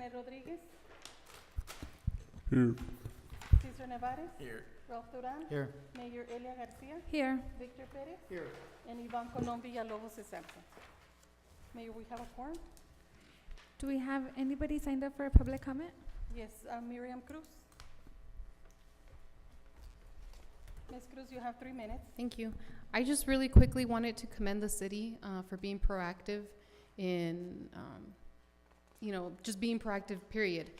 Rene Rodriguez, Here. Cesar Nevares, Here. Ralph Duran, Here. Mayor Elia Garcia, Here. Victor Perez, Here. and Ivan Colom Villalobos is absent. Mayor, we have a quorum? Do we have anybody signed up for a public comment? Yes, Miriam Cruz. Ms. Cruz, you have 3 minutes. Thank you. I just really quickly wanted to commend the city for being proactive in, just being proactive, period,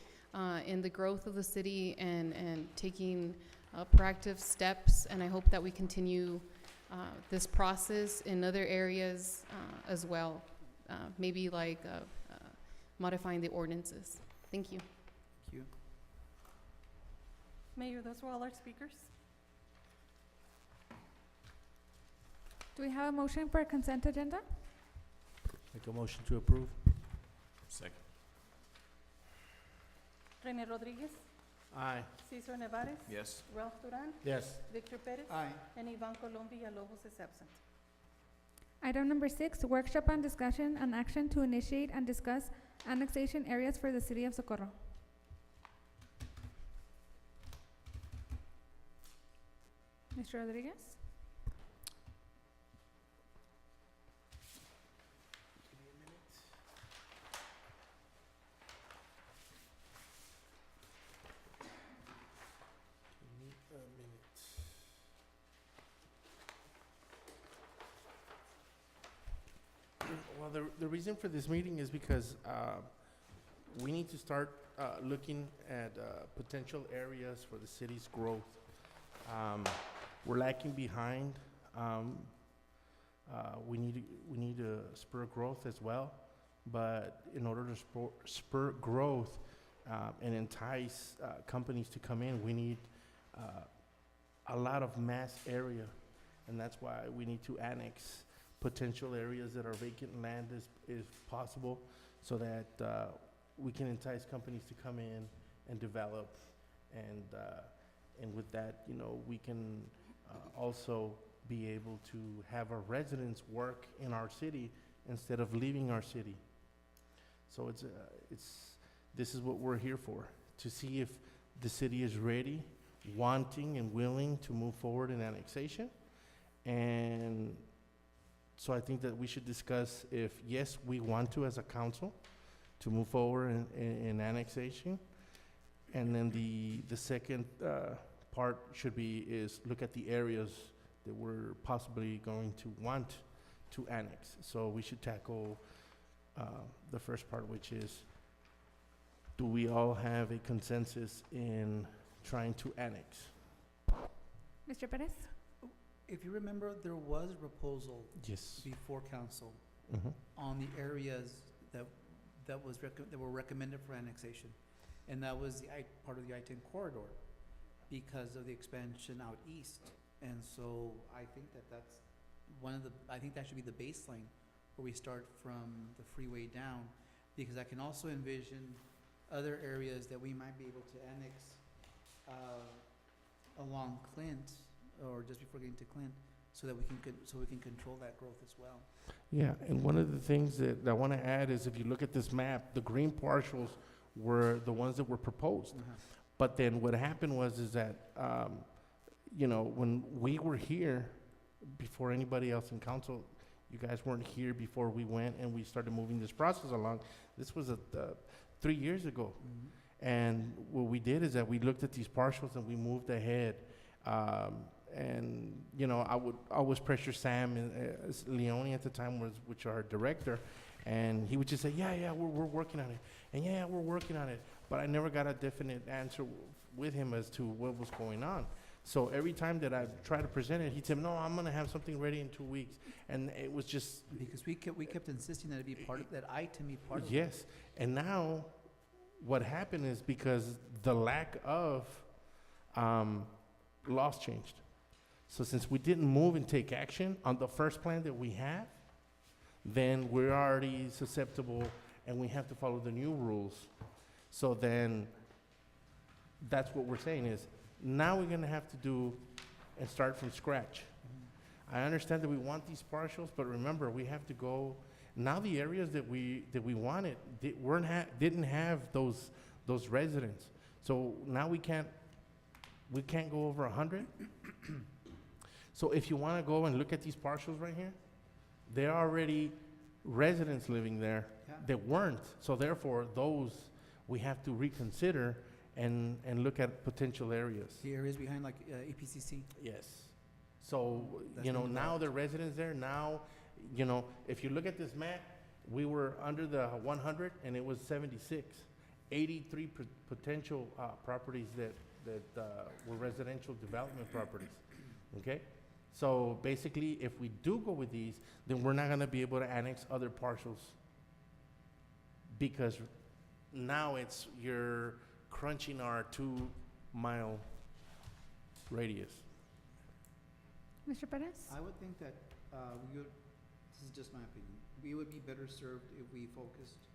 in the growth of the city and taking proactive steps. And I hope that we continue this process in other areas as well, maybe like modifying the ordinances. Thank you. Thank you. Mayor, those were all our speakers. Do we have a motion for a consent agenda? Make a motion to approve. Second. Rene Rodriguez, Aye. Cesar Nevares, Yes. Ralph Duran, Yes. Victor Perez, Aye. and Ivan Colom Villalobos is absent. Item number 6, workshop on discussion and action to initiate and discuss annexation areas for the city of Socorro. Mr. Rodriguez? Well, the reason for this meeting is because we need to start looking at potential areas for the city's growth. We're lacking behind. We need to spur growth as well, but in order to spur growth and entice companies to come in, we need a lot of mass area, and that's why we need to annex potential areas that are vacant land is possible, so that we can entice companies to come in and develop, and with that, we can also be able to have our residents work in our city instead of leaving our city. So this is what we're here for, to see if the city is ready, wanting and willing to move forward in annexation. And so I think that we should discuss if, yes, we want to as a council to move forward in annexation. And then the second part is look at the areas that we're possibly going to want to annex. So we should tackle the first part, which is, do we all have a consensus in trying to annex? Mr. Perez? If you remember, there was a proposal Yes. before council Mm-hmm. on the areas that were recommended for annexation. And that was part of the I-10 corridor because of the expansion out east. And so I think that's I think that should be the baseline where we start from the freeway down, because I can also envision other areas that we might be able to annex along Clint, or just before getting to Clint, so that we can control that growth as well. Yeah, and one of the things that I want to add is, if you look at this map, the green partials were the ones that were proposed. But then what happened is that, when we were here, before anybody else in council, you guys weren't here before we went and we started moving this process along. This was 3 years ago. Mm-hmm. And what we did is that we looked at these partials and we moved ahead. And I would always pressure Sam and Leone at the time which our director, and he would just say, yeah, we're working on it, and yeah, we're working on it. But I never got a definite answer with him as to what was going on. So every time that I tried to present it, he'd say, no, I'm gonna have something ready in 2 weeks, and it was just Because we kept insisting that it be part of that item, be part of it. yes. And now, what happened is, because the lack of laws changed. So since we didn't move and take action on the first plan that we have, then we're already susceptible and we have to follow the new rules. So then, that's what we're saying is, now we're gonna have to do and start from scratch. I understand that we want these partials, but remember, we have to go Now the areas that we wanted didn't have those residents. So now we can't go over 100. So if you want to go and look at these parcels right here, there are already residents living there Yeah. that weren't. So therefore, those we have to reconsider and look at potential areas. The areas behind like APCC. Yes. So, That's you know, been now developed. the residents there, now, you know, if you look at this map, we were under the 100 and it was 76. 83 potential properties that were residential development properties, okay? So basically, if we do go with these, then we're not gonna be able to annex other parcels because now you're crunching our 2-mile radius. Mr. Perez? I would think that we would, this is just my opinion, we would be better served if we focused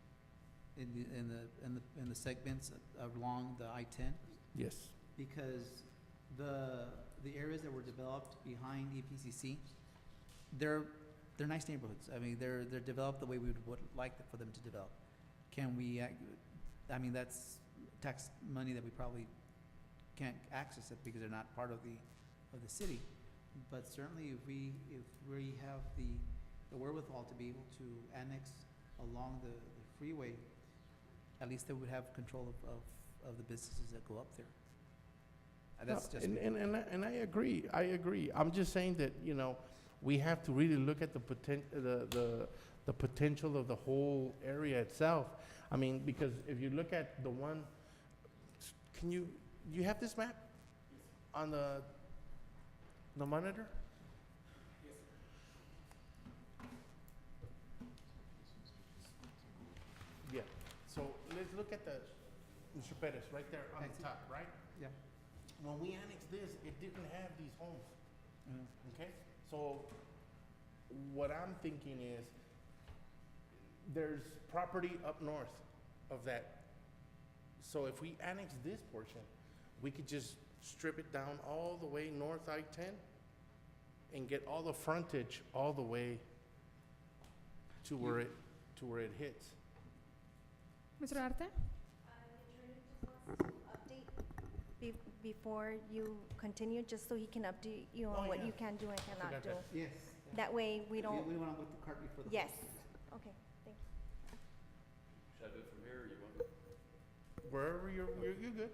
in the segments along the I-10, Yes. because the areas that were developed behind EPCC, they're nice neighborhoods. I mean, they're developed the way we would like for them to develop. Can we, I mean, that's tax money that we probably can't access it because they're not part of the city. But certainly if we have the wherewithal to be able to annex along the freeway, at least they would have control of the businesses that go up there. That's No, just me. and I agree. I'm just saying that, you know, we have to really look at the potential of the whole area itself. I mean, because if you look at the one, you have this map on the monitor? Yeah, so let's look at Mr. Perez, right there on the top, right? Yeah. When we annexed this, it didn't have these homes, Mm. okay? So what I'm thinking is, there's property up north of that. So if we annex this portion, we could just strip it down all the way north I-10 and get all the frontage all the way to where it hits. Mr. Arte? Update before you continue, just so he can update you Oh, on what yeah. you can do and cannot forgot do. that. Yes. That way we don't, We want to put the cart before the yes, horse. okay, thank you. Should I do it from here, or you want? Wherever you're good.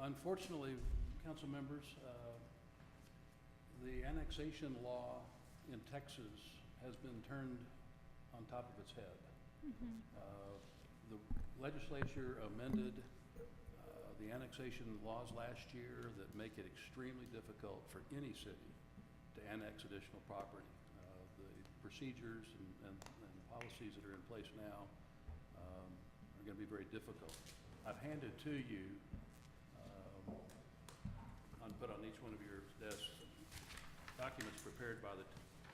Unfortunately, council members, the annexation law in Texas has been turned on top of its head. The legislature amended the annexation laws last year that make it extremely difficult for any city to annex additional property. The procedures and policies that are in place now are going to be very difficult. I've handed to you, put on each one of your desks, documents prepared by the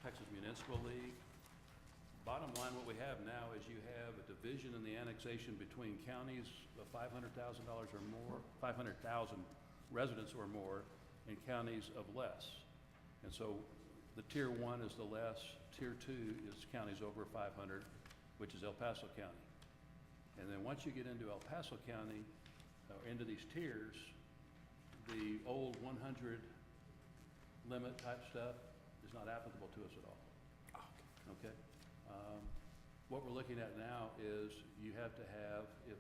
Texas Municipal League. Bottom line, what we have now is you have a division in the annexation between counties of $500,000 or more, 500,000 residents or more, and counties of less. And so the tier 1 is the less, tier 2 is counties over 500, which is El Paso County. And then once you get into El Paso County, into these tiers, the old 100 limit type stuff is not applicable to us at all. Okay? What we're looking at now is you have to have, if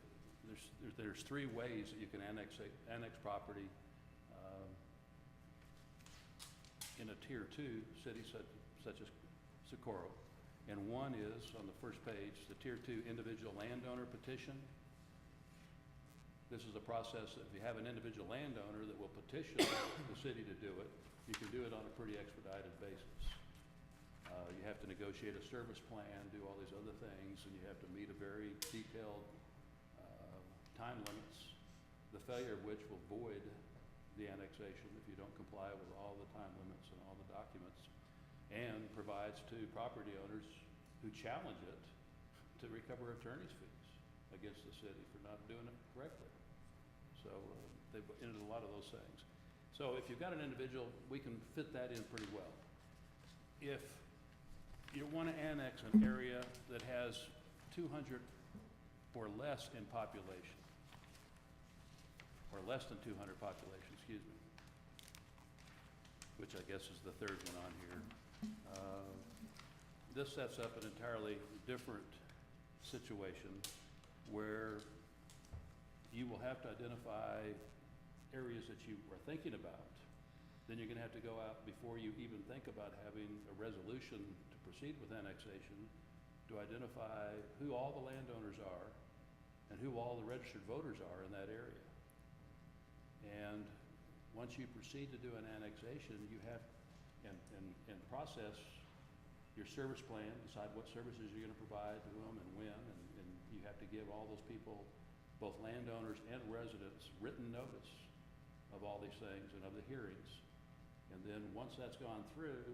there's 3 ways that you can annex property in a tier 2 city such as Socorro. And one is, on the first page, the tier 2 individual landowner petition. This is a process that if you have an individual landowner that will petition the city to do it, you can do it on a pretty expedited basis. You have to negotiate a service plan, do all these other things, and you have to meet a very detailed time limits, the failure of which will void the annexation if you don't comply with all the time limits and all the documents, and provides to property owners who challenge it to recover attorney's fees against the city for not doing it correctly. So they've entered a lot of those things. So if you've got an individual, we can fit that in pretty well. If you want to annex an area that has 200 or less in population, or less than 200 population, excuse me, which I guess is the third one on here. This sets up an entirely different situation where you will have to identify areas that you are thinking about. Then you're gonna have to go out before you even think about having a resolution to proceed with annexation to identify who all the landowners are and who all the registered voters are in that area. And once you proceed to do an annexation, you have, and process your service plan, decide what services you're gonna provide to them and when, and you have to give all those people, both landowners and residents, written notice of all these things and of the hearings. And then once that's gone through,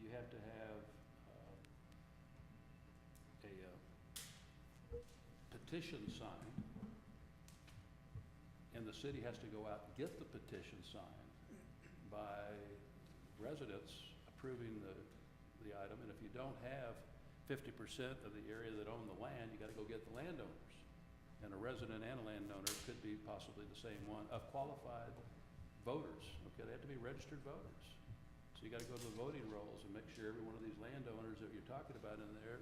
you have to have a petition signed, and the city has to go out and get the petition signed by residents approving the item. And if you don't have 50% of the area that own the land, you gotta go get the landowners. And a resident and a landowner could be possibly the same one, of qualified voters, okay? They have to be registered voters. So you gotta go to the voting rolls and make sure every one of these landowners that you're talking about in there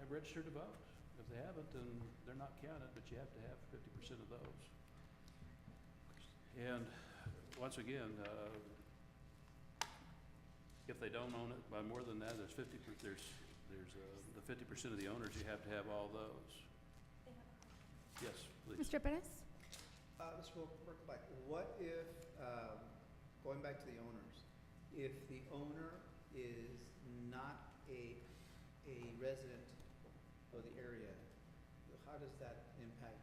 have registered to vote. If they haven't, then they're not counted, but you have to have 50% of those. And once again, if they don't own it by more than that, there's the 50% of the owners, you have to have all those. Yes, please. Mr. Perez? Just real quick, what if, going back to the owners, if the owner is not a resident of the area, how does that impact?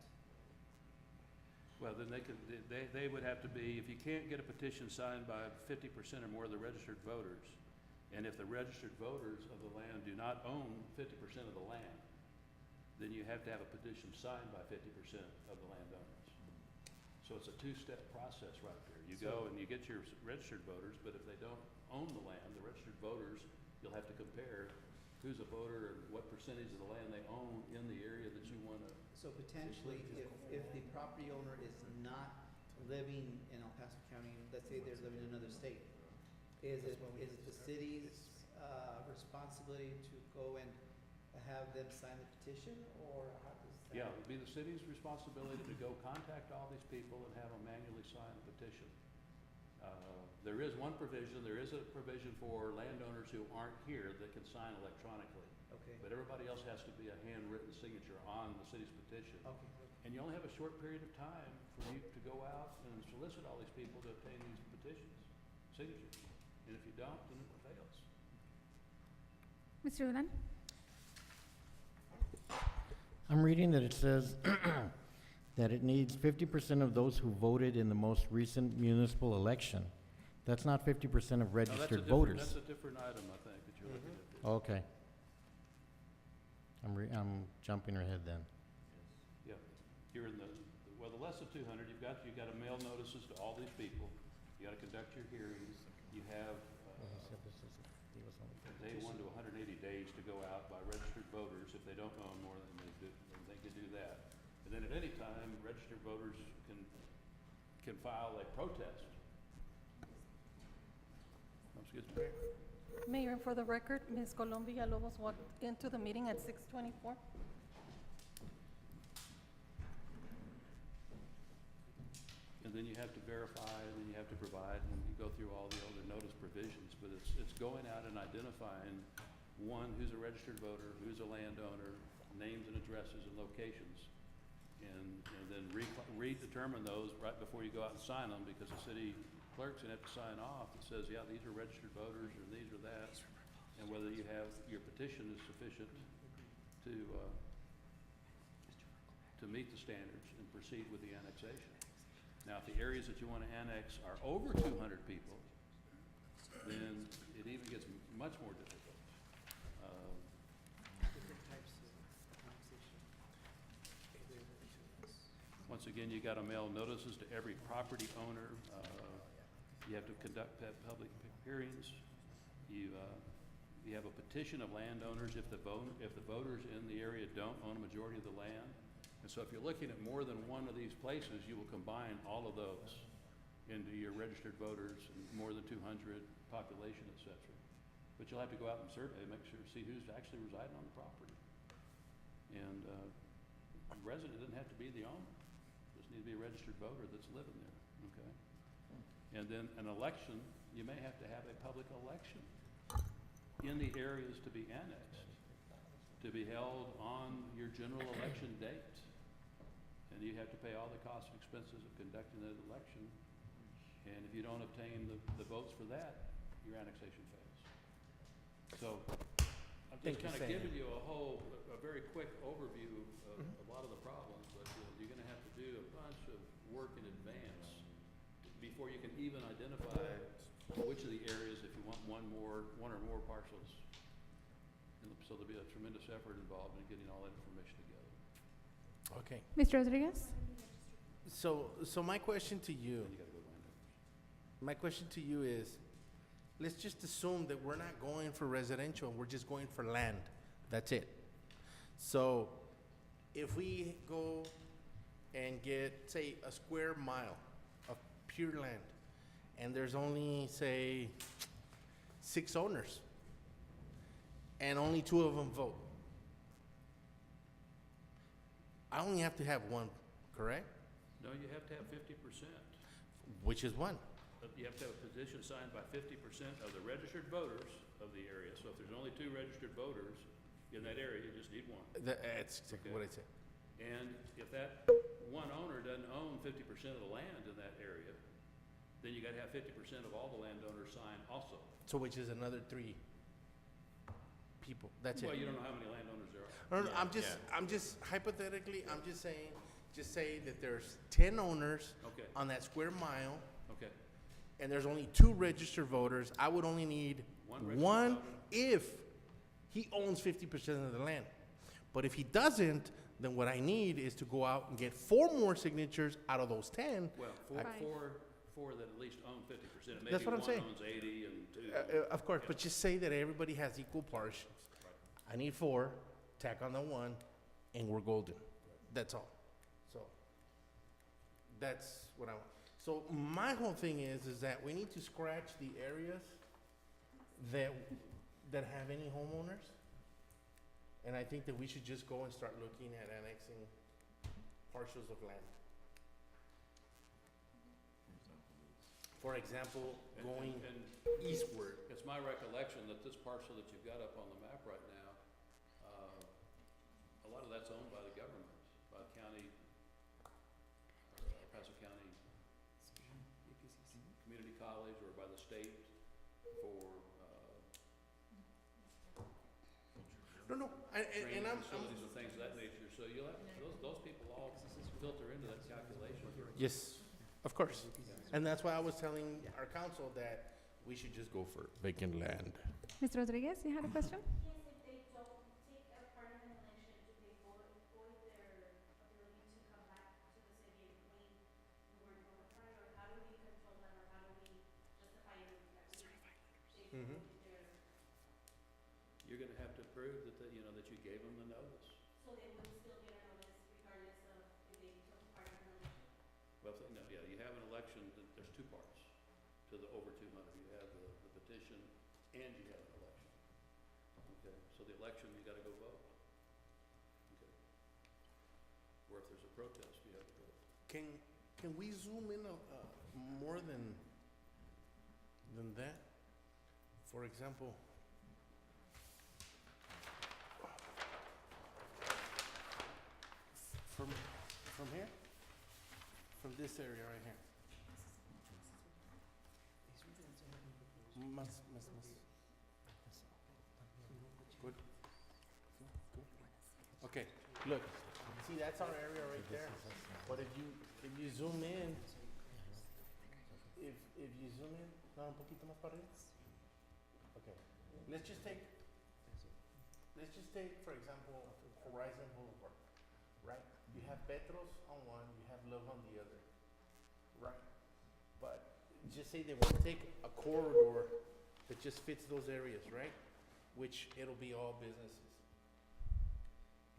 Well, then they would have to be, if you can't get a petition signed by 50% or more of the registered voters, and if the registered voters of the land do not own 50% of the land, then you have to have a petition signed by 50% of the landowners. So it's a two-step process right there. You go and you get your registered voters, but if they don't own the land, the registered voters, you'll have to compare who's a voter and what percentage of the land they own in the area that you want to. So potentially, if the property owner is not living in El Paso County, let's say they're living in another state, is it the city's responsibility to go and have them sign the petition, or how does that? Yeah, it would be the city's responsibility to go contact all these people and have them manually sign a petition. There is one provision, there is a provision for landowners who aren't here that can sign electronically. Okay. But everybody else has to be a handwritten signature on the city's petition. Okay. And you only have a short period of time for you to go out and solicit all these people to obtain these petitions, signatures. And if you don't, then it fails. Mr. Ulan? I'm reading that it says that it needs 50% of those who voted in the most recent municipal election. That's not 50% of No, that's a registered different- voters. That's a different item, I think, that you're looking at there. Okay. I'm jumping ahead then. Yeah, you're in the less than 200, you've got to mail notices to all these people. You got to conduct your hearings. You have, day 1 to 180 days to go out by registered voters if they don't own more than they do, then they can do that. And then at any time, registered voters can file a protest. Excuse me. Mayor, for the record, Ms. Colon Villalobos walked into the meeting at 6:24. And then you have to verify, and then you have to provide, and you go through all the other notice provisions. But it's going out and identifying, one, who's a registered voter, who's a landowner, names and addresses and locations. And then redetermine those right before you go out and sign them, because the city clerk's gonna have to sign off that says, yeah, these are registered voters, or these or that, and whether you have, your petition is sufficient to meet the standards and proceed with the annexation. Now, if the areas that you want to annex are over 200 people, then it even gets much more difficult. Different types of annexation. Once again, you got to mail notices to every property owner. You have to conduct public hearings. You You have a petition of landowners if the voters in the area don't own a majority of the land. And so if you're looking at more than one of these places, you will combine all of those into your registered voters, and more than 200 population, et cetera. But you'll have to go out and survey, make sure, see who's actually residing on the property. And a resident doesn't have to be the owner, just need to be a registered voter that's living there, okay? And then an election, you may have to have a public election in the areas to be annexed, to be held on your general election date. And you have to pay all the costs and expenses of conducting that election. And if you don't obtain the votes for that, your annexation fails. So I'm Thank just you, kind of Sam. giving you a very quick overview of a lot of the problems, but you're gonna have to do a bunch of work in advance before you can even identify which of the areas, if you want one or more parcels. And so there'll be a tremendous effort involved in getting all that information together. Okay. Mr. Rodriguez? So my question to you, Then you gotta go to landowners. my question to you is, let's just assume that we're not going for residential, we're just going for land. That's it. So if we go and get, say, a square mile of pure land, and there's only, say, 6 owners, and only 2 of them vote, I only have to have 1, correct? No, you have to have 50%. Which is 1. You have to have a petition signed by 50% of the registered voters of the area. So if there's only 2 registered voters in that area, you just need 1. That's exactly what I said. And if that one owner doesn't own 50% of the land in that area, then you gotta have 50% of all the landowners sign also. So which is another 3 people. That's Well, it. you don't know how many landowners there are. No, I'm just hypothetically, I'm just saying, just say that there's 10 owners Okay, on that square mile, okay. and there's only 2 registered voters. I would only need One registered one voter. if he owns 50% of the land. But if he doesn't, then what I need is to go out and get 4 more signatures out of those 10. Well, Right. four that at least own 50%. And That's what I'm maybe saying. one owns 80 and 2. Of course, but just say that everybody has equal portions. I need 4, tack on the 1, and we're golden. That's all. So, that's what I want. So my whole thing is that we need to scratch the areas that have any homeowners. And I think that we should just go and start looking at annexing parcels of land. For example, going And eastward. it's my recollection that this parcel that you've got up on the map right now, a lot of that's owned by the government, by the county, Paso County Community College, or by the state for, No, and training I'm, facilities and things of that nature. So you'll have, those people all filter into that calculation. yes, of course. And that's why I was telling our council that we should just go for vacant land. Mr. Rodriguez, you had a question? Mm-hmm. You're gonna have to prove that, that you gave them the notice. Well, no, yeah, you have an election, there's 2 parts to the over 200. You have the petition and you have an election. Okay, so the election, you gotta go vote. Okay. Or if there's a protest, you have to vote. Can we zoom in more than that? For example, from here? From this area right here? Good? Good? Okay, look, see, that's our area right there. But if you zoom in, if you zoom in, no, un poquito más para arriba. Okay, let's just take, for example, Horizon Boulevard, right? You have Petros on one, you have Love on the other, right? But just say they want to take a corridor that just fits those areas, right? which it'll be all businesses.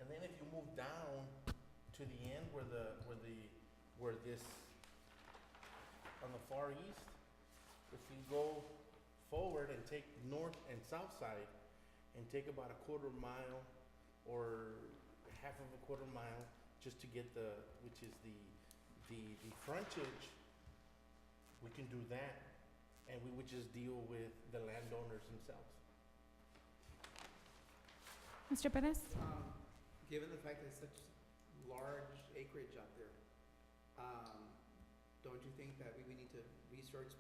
And then if you move down to the end where this, on the far east, if you go forward and take north and south side and take about a quarter mile or half of a quarter mile just to get which is the frontage, we can do that, and we would just deal with the landowners themselves. Mr. Perez? Given the fact that it's such large acreage out there, don't you think that we need to research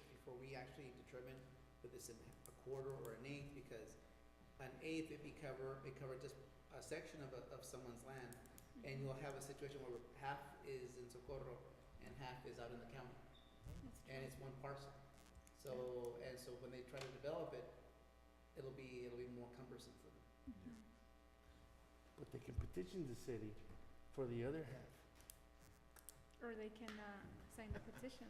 before we actually determine whether it's a quarter or an eighth? Because an eighth, it cover just a section of someone's land, and you'll have a situation where half is in Socorro and half is out in the county, and it's one parcel. So when they try to develop it, it'll be more cumbersome for them. But they can petition the city for the other half. Or they can sign the petition.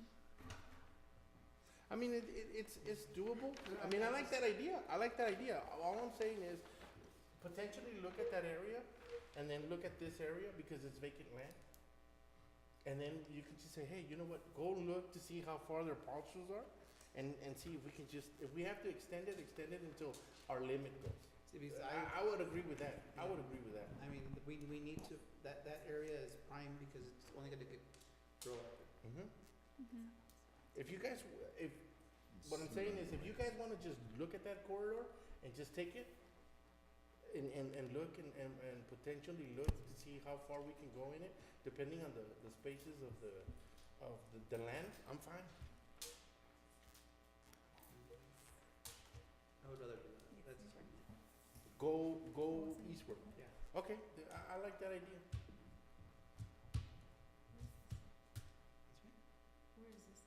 I mean, it's doable. I mean, I like that idea. All I'm saying is potentially look at that area and then look at this area because it's vacant land. And then you can just say, hey, you know what, go look to see how far their parcels are and see if we can if we have to extend it until our limit goes. See, because I would agree with that. I would agree with that. I mean, we need to, that area is prime because it's only gonna grow up. If you guys, what I'm saying is, if you guys wanna just look at that corridor and just take it and look and potentially look to see how far we can go in it, depending on the spaces of the land, I'm fine. I would rather do that. Go eastward. Yeah. Okay, I like that idea. Where is this?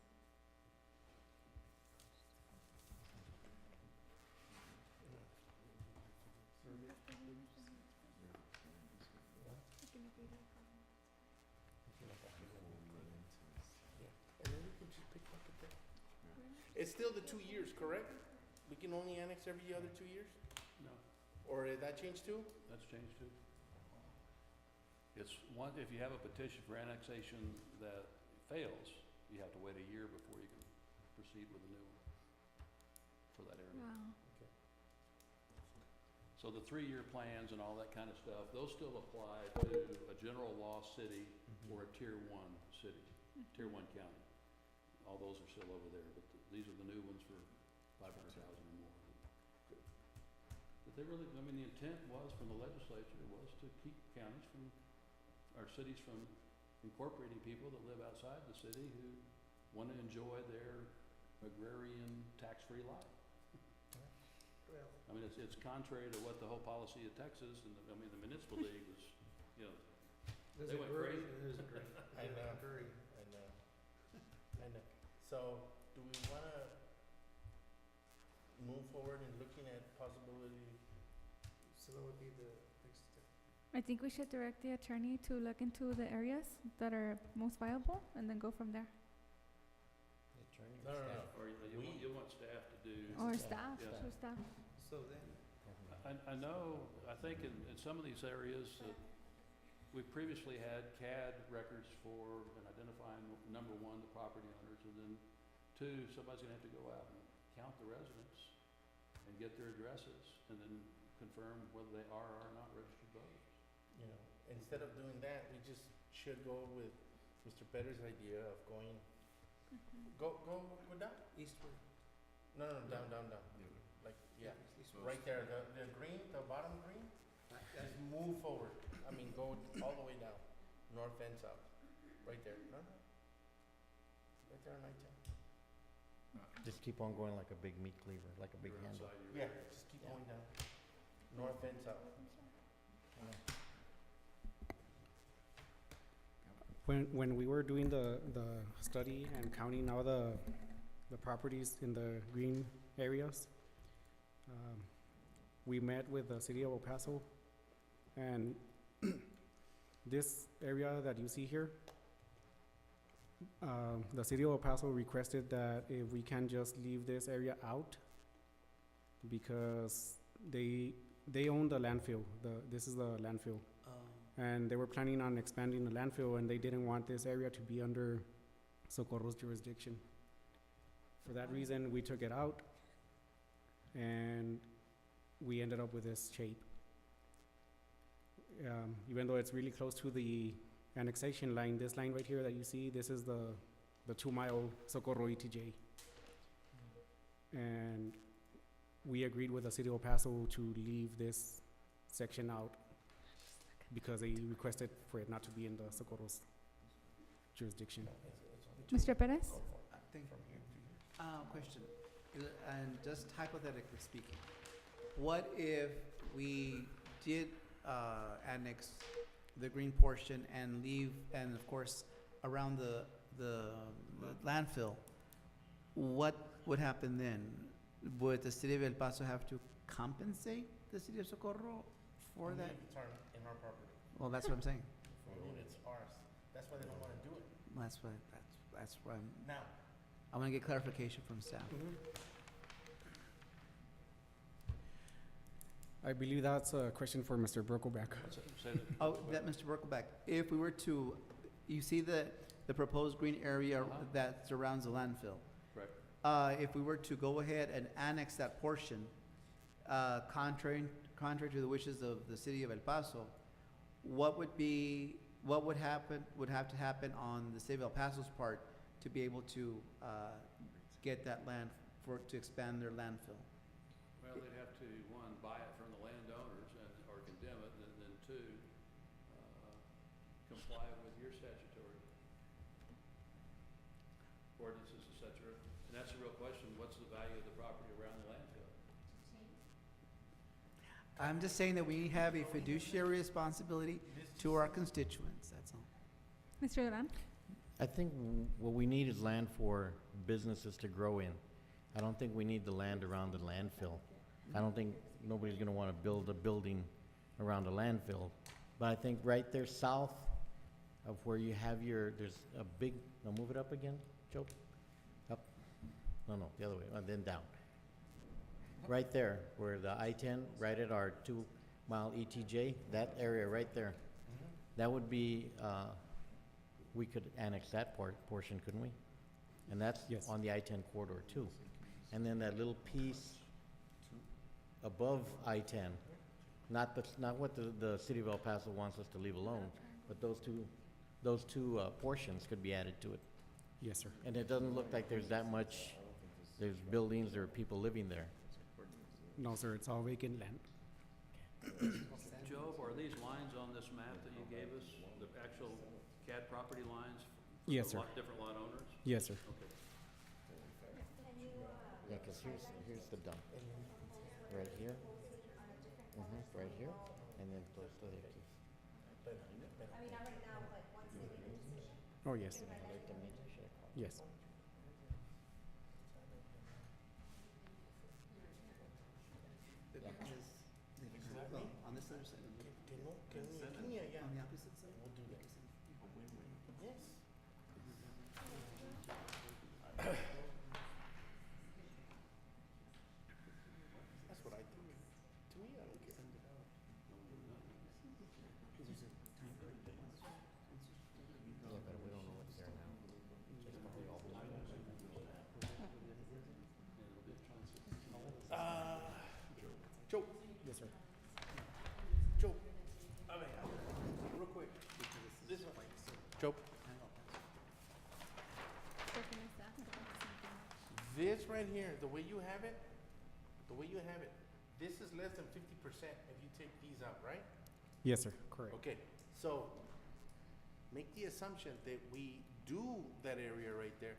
And then we can just pick up at that. It's still the 2 years, correct? We can only annex every other 2 years? No, Or did that change too? that's changed too. It's one, if you have a petition for annexation that fails, you have to wait a year before you can proceed with a new one for that area. Wow. So the 3-year plans and all that kind of stuff, those still apply to a general law city or a tier 1 city, tier 1 county. All those are still over there, but these are the new ones for 500,000 or more. But they really, I mean, the intent was from the legislature was to keep counties from, or cities from incorporating people that live outside the city who want to enjoy their agrarian tax-free life. Well, I mean, it's contrary to what the whole policy of Texas and the municipal league was, you know, there's They a went grade, crazy. there's a grade. I know. Grade. I know. So, do we wanna move forward in looking at possibility? So that would be the next step. I think we should direct the attorney to look into the areas that are most viable and then go from there. The attorney No, no, no. or you want staff to do. Or Staff. staff, Yeah. through staff. So then, I know, I think in some of these areas that we've previously had CAD records for and identifying, number 1, the property owners, and then 2, somebody's gonna have to go out and count the residents and get their addresses and then confirm whether they are or are not registered voters. You know, instead of doing that, we just should go with Mr. Petter's idea of going, go down? eastward. No, down. Like, yeah, Eastward. right there, the green, the bottom green, just move forward. I mean, go all the way down, north and south, right there. No. Right there on I-10. Just keep on going like a big meat cleaver, like a big You're handle. outside your Yeah, just keep going down, north and south. When we were doing the study and counting all the properties in the green areas, we met with the city of El Paso, and this area that you see here, the city of El Paso requested that if we can just leave this area out, because they own the landfill, this is the landfill. And they were planning on expanding the landfill, and they didn't want this area to be under Socorro's jurisdiction. For that reason, we took it out, and we ended up with this shape. Even though it's really close to the annexation line, this line right here that you see, this is the 2-mile Socorro ETJ. And we agreed with the city of El Paso to leave this section out because they requested for it not to be in the Socorro's jurisdiction. Mr. Perez? Question, and just hypothetically speaking, what if we did annex the green portion and leave, and of course, around the landfill, what would happen then? Would the city of El Paso have to compensate the city of Socorro for that? It's in our property. Well, that's what I'm saying. It's ours. That's why they don't wanna do it. That's why Now, I wanna get clarification from staff. I believe that's a question for Mr. Brokelback. Say that- Oh, that, Mr. Brokelback, if we were to, you see the proposed green area that surrounds the landfill? Correct. If we were to go ahead and annex that portion, contrary to the wishes of the city of El Paso, what would have to happen on the city of El Paso's part to be able to, get that land to expand their landfill? Well, they'd have to, one, buy it from the landowners or condemn it, and then two, comply with your statutory ordinances, et cetera. And that's the real question, what's the value of the property around the landfill? I'm just saying that we have a fiduciary responsibility to our constituents, that's all. Mr. Duran? I think what we need is land for businesses to grow in. I don't think we need the land around the landfill. I don't think nobody's gonna wanna build a building around a landfill. But I think right there south of where you have there's a big, now move it up again, Joe? Up? No, the other way, then down. Right there, where the I-10, right at our 2-mile ETJ, that area right there. That would be, we could annex that portion, couldn't we? And that's Yes. on the I-10 corridor too. And then that little piece above I-10, not what the city of El Paso wants us to leave alone, but those two portions could be added to it. Yes, sir. And it doesn't look like there's buildings or people living there. No, sir, it's all vacant land. Joe, are these lines on this map that you gave us, the actual CAD property lines? For Yes, the sir. different lot owners? Yes, sir. Okay. Yeah, 'cause here's the dump. Right here. Right here, and then close to the aquí. Oh, yes. Yes. On this other side, on the opposite side? We'll do that. Yes. That's what I think. To me, I don't care. Yeah, but we don't know what's there now. It's probably all black. Joe, Yes, sir. Joe, real quick, this one, Joe, this right here, the way you have it, this is less than 50% if you take these out, right? Yes, sir. Correct. Okay, so make the assumption that we do that area right there,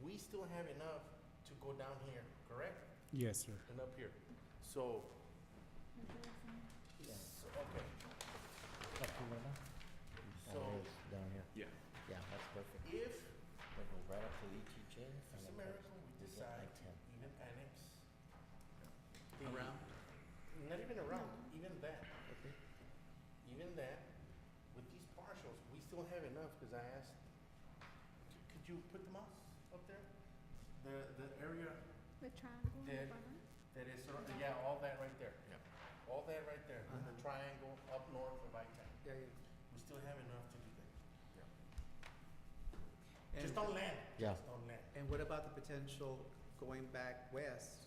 we still have enough to go down here, correct? Yes, sir. And up here. So, okay, so Down here. Yeah. Yeah, that's perfect. if Then go right up to the ETJ. for some miracle we we get decide I-10. even annex the- Around? not even around, even that, even that, with these partials, we still have enough, cause I asked, could you put the mouse up there? The area The triangle. That- that is, yeah, all that right there. all that right there, the Uh-huh. triangle up north of I-10. Yeah, yeah. We still have enough to do that. And- Just on land. Yeah. Just on land. And what about the potential going back west,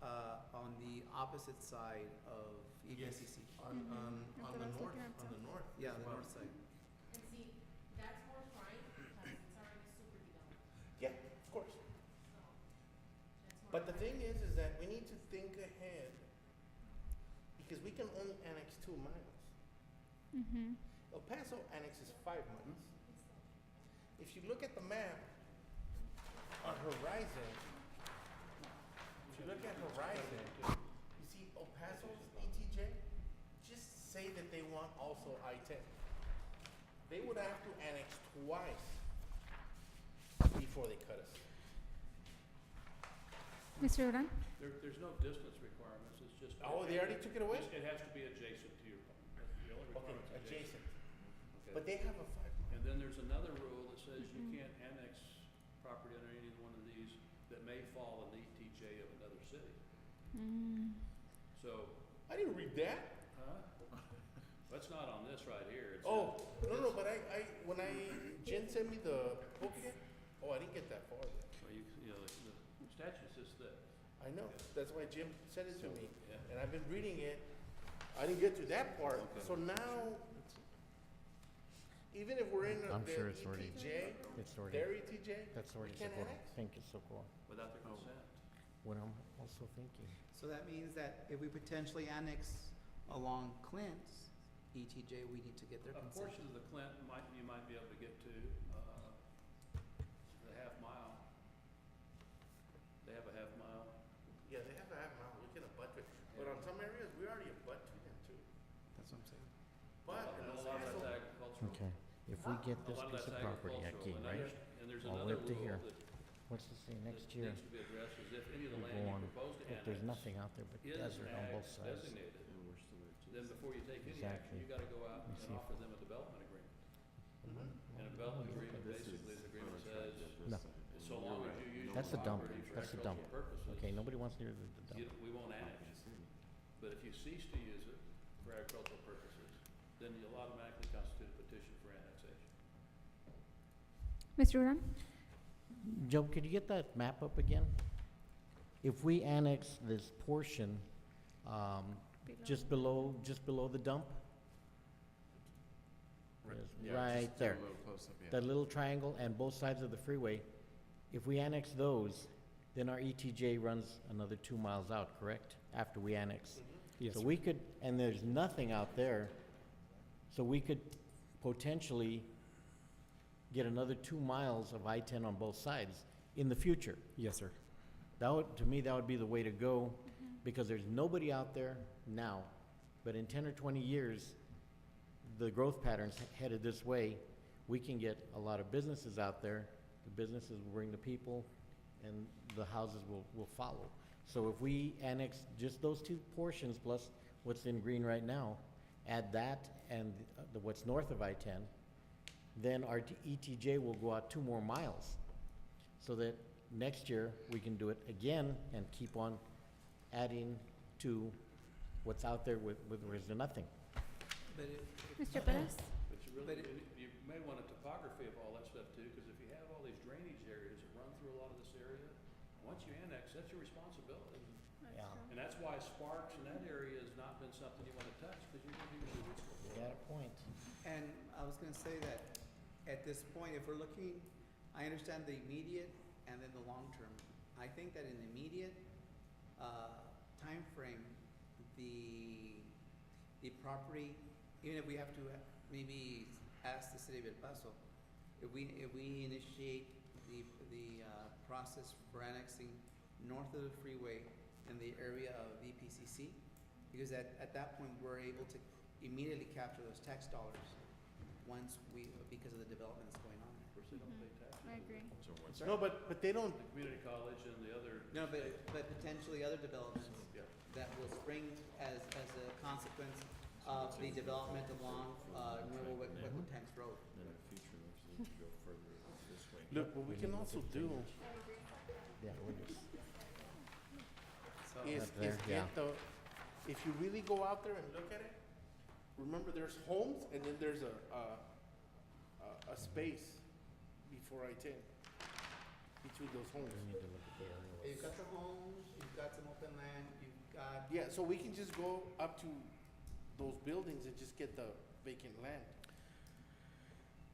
on the opposite side of E Yes. EBCC? On That's the what I was north, looking at on too. the north. Yeah, as the well. north side. And see, that's more trying because it's already super developed, Yeah, of course. so that's more. But the thing is that we need to think ahead, because we can only annex 2 miles. Mm-hmm. El Paso annexes 5 miles. If you look at the map, on Horizon, if you look at Horizon, you see El Paso's ETJ, just say that they want also I-10. They would have to annex twice before they cut us. Mr. Duran? There's no distance requirements, it's just. Oh, they already took it away? It has to be adjacent to your, the only Okay, requirement's adjacent. Okay. But they have a 5 mile. And then there's another rule that says you Mhm. can't annex property under any one of these that may fall in the ETJ of another city. Mm. So, I didn't read that. that's not on this right here. It's Oh, no, but when Jen sent me the booklet, I didn't get that far yet. Well, you know, the statute says that. I know, that's why Jim sent it to me, Yeah. and I've been reading it. I didn't get to that part, Okay. so now, even if we're in the I'm sure it's already- ETJ, It's already, their ETJ, that's we already can't Socorro. annex? Thank you, Socorro. Without their consent. What I'm also thinking. So that means that if we potentially annex along Clint's ETJ, we need to get their A consent. portion of the Clint you might be able to get to, the half mile. They have a half mile. Yeah, they have to have them out, we can abut it, but on some areas, we already abut to them too. That's what I'm saying. But in And El a lot of Paso, that's agricultural. Okay, if we get A this lot of piece that's of property agricultural, aquí, and right? and there's All the another way up to rule here. that What's this say next that year? needs to be addressed is if any of the We land go you on, propose to if there's annex nothing out there but is desert on ag both sides. designated, then before you take any action, Exactly. you gotta go out You and see. offer them a development agreement. Mhm. And a development agreement, basically, the agreement says, No, so long as you use That's your the dump. property for That's the dump. agricultural purposes, okay, nobody wants to hear the dump. we won't annex. But if you cease to use it for agricultural purposes, then you'll automatically constitute a petition for annexation. Mr. Duran? Joe, could you get that map up again? If we annex this portion, just below the dump? Yes, right there. That little triangle and both sides of the freeway, if we annex those, then our ETJ runs another 2 miles out, correct? After we annex. Yes, So sir. we could, and there's nothing out there, so we could potentially get another 2 miles of I-10 on both sides in the future. Yes, sir. That would, to me, that would be the way to go, because there's nobody out there now. But in 10 or 20 years, the growth patterns headed this way, we can get a lot of businesses out there. The businesses will bring the people, and the houses will follow. So if we annex just those 2 portions plus what's in green right now, add that and what's north of I-10, then our ETJ will go out 2 more miles. So that next year, we can do it again and keep on adding to what's out there with where's the nothing. But Mr. Perez? But you But really, you may want a topography of all that stuff too, because if you have all these drainage areas that run through a lot of this area, once you annex, that's your responsibility. Yeah. And that's why Sparks and that area has not been something you wanna touch, because you're gonna be responsible You for got it. a point. And I was gonna say that at this point, if we're looking, I understand the immediate and then the long term. I think that in the immediate, timeframe, the property, even if we have to maybe ask the city of El Paso, if we initiate the process for annexing north of the freeway in the area of VPCC, because at that point, we're able to immediately capture those tax dollars once because of the development that's going on there. Of course, they don't pay taxes. I agree. No, but they don't, The community college and the other. No, but potentially other developments Yeah. that will spring as a consequence of the development along, Nuevo Huecotanks Road. look, what we can also do Yeah, we're just, So, is Up there, yeah. get the if you really go out there and look at it, remember there's homes and then there's a space before I-10, between those We homes. need to look at the aerials. You've got the homes, you've got some open land, you've got. Yeah, so we can just go up to those buildings and just get the vacant land.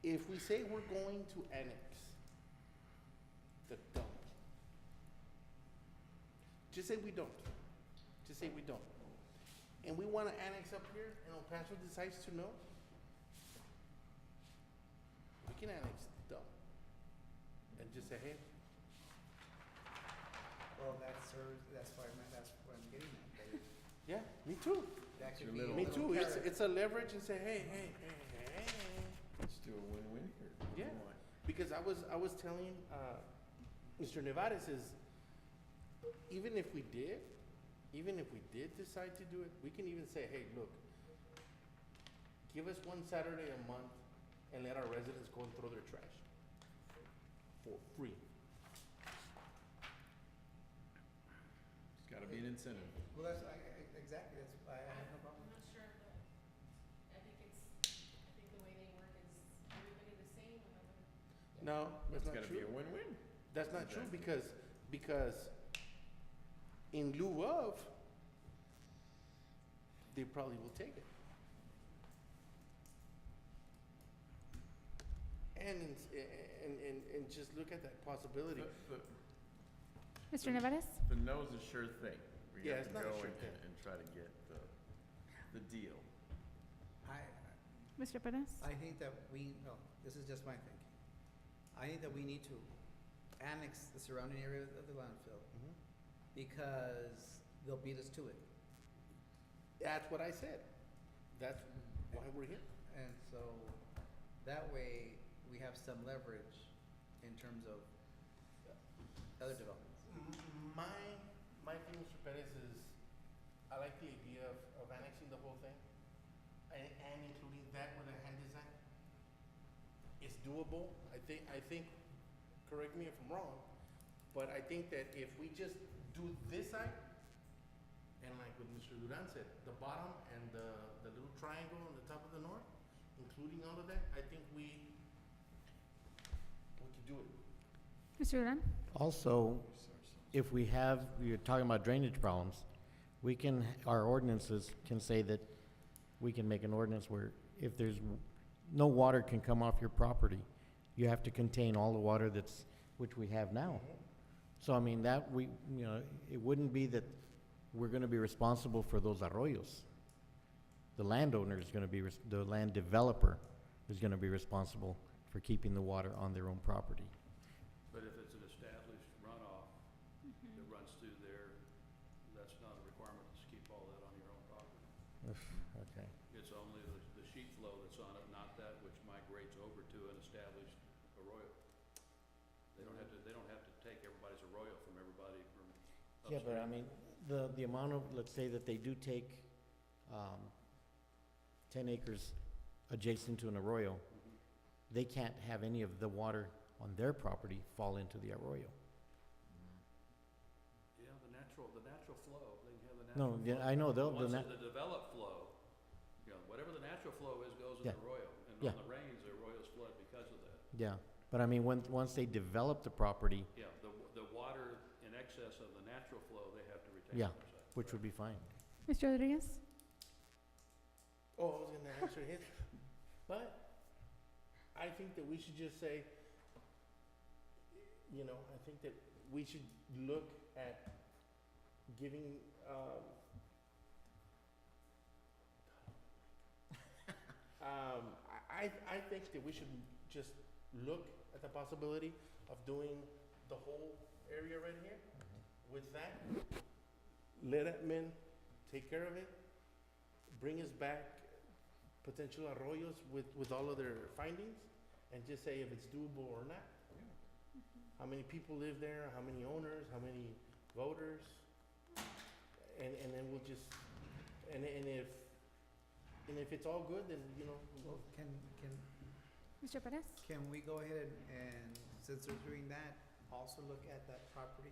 If we say we're going to annex the dump, just say we don't, just say we don't. And we wanna annex up here and El Paso decides to no, we can annex the dump. And just say, hey, Well, that's why that's what I'm getting at. That yeah, me too, that could your be a little- me little too, carrot. it's a leverage and say, hey, hey, hey, hey. Let's do a win-win here. Yeah. Because I was telling, Mr. Nevares is, even if we did decide to do it, we can even say, hey, look, give us one Saturday a month and let our residents go and throw their trash for free. It's gotta be an incentive. Well, exactly, that's why I have no problem. I'm not sure, but I think the way they work is everybody the same, whatever. No, that's It's not gotta be true. a win-win. That's not true Exactly. because in lieu of, they probably will take it. And just look at that possibility. Mr. Nevares? The no's a sure thing. We Yeah, got it's to not a go sure and, thing. and try to get the deal. Mr. Perez? I think that this is just my thinking. I think that we need to annex the surrounding area of the landfill Mhm. because they'll beat us to it. That's what I said. That's why we're here. And so that way we have some leverage in terms of other developments. My thing, Mr. Perez, is I like the idea of annexing the whole thing and including that with a hand design. It's doable. I think, correct me if I'm wrong, but I think that if we just do this side, and like what Mr. Duran said, the bottom and the little triangle on the top of the north, including all of that, I think we could do it. Mr. Duran? Also, if we have, you're talking about drainage problems, we can, our ordinances can say that we can make an ordinance where if there's, no water can come off your property. You have to contain all the water which we have now. So I mean, that it wouldn't be that we're gonna be responsible for those arroyos. The landowner is gonna be, the land developer is gonna be responsible for keeping the water on their own property. But if it's an established runoff that runs through there, that's not a requirement to keep all that on your own property. Okay. It's only the sheet flow that's on it, not that which migrates over to an established arroyo. They don't have to take everybody's arroyo from everybody from upstream. Yeah, but I mean, the amount of, let's say that they do take, 10 acres adjacent to an arroyo, they can't have any of the water on their property fall into the arroyo. Yeah, the natural flow, they can have the No, natural yeah, flow. I know, they'll, Once the the developed flow, whatever the natural flow is goes in Yeah. the arroyo. And Yeah. on the rains, the arroyos flood because of that. yeah, but I mean, once they develop the property, Yeah, the water in excess of the natural flow, they have to retain Yeah. on their side. which would be fine. Mr. Rodriguez? Oh, I was gonna answer his, but I think that we should just say, I think that we should look at giving, I think that we should just look at the possibility of doing the whole area right here with that. Let admin take care of it, bring us back potential arroyos with all of their findings, and just say if it's doable or not. How many people live there, how many owners, how many voters, and then we'll just, and if it's all good, then, Well, can Mr. Perez? we go ahead and, since they're doing that, also look at that property?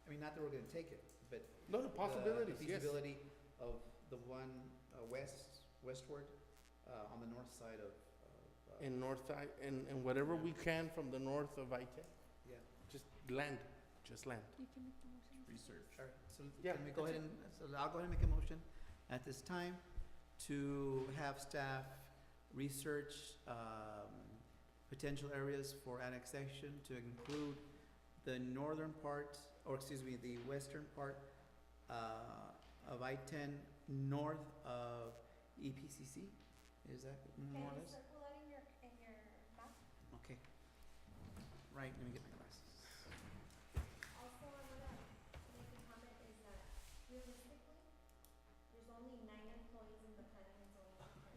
I mean, not that we're gonna take it, but no, the possibilities, the yes. feasibility of the one, westward, on the north side of, In north side, and whatever we can from the north of I-10, yeah. just land, just land. You can make the motion. Research. All right, so Yeah, can we go that's ahead and, so I'll go ahead and make a motion at this time to have staff research, potential areas for annexation to include the northern part, or excuse me, the western part, of I-10 north of EPCC, is that more or less? circle that in your map? Okay. Right, let me get my glasses. Also, I wanna make a comment is that realistically, there's only 9 employees in the planning and zoning department.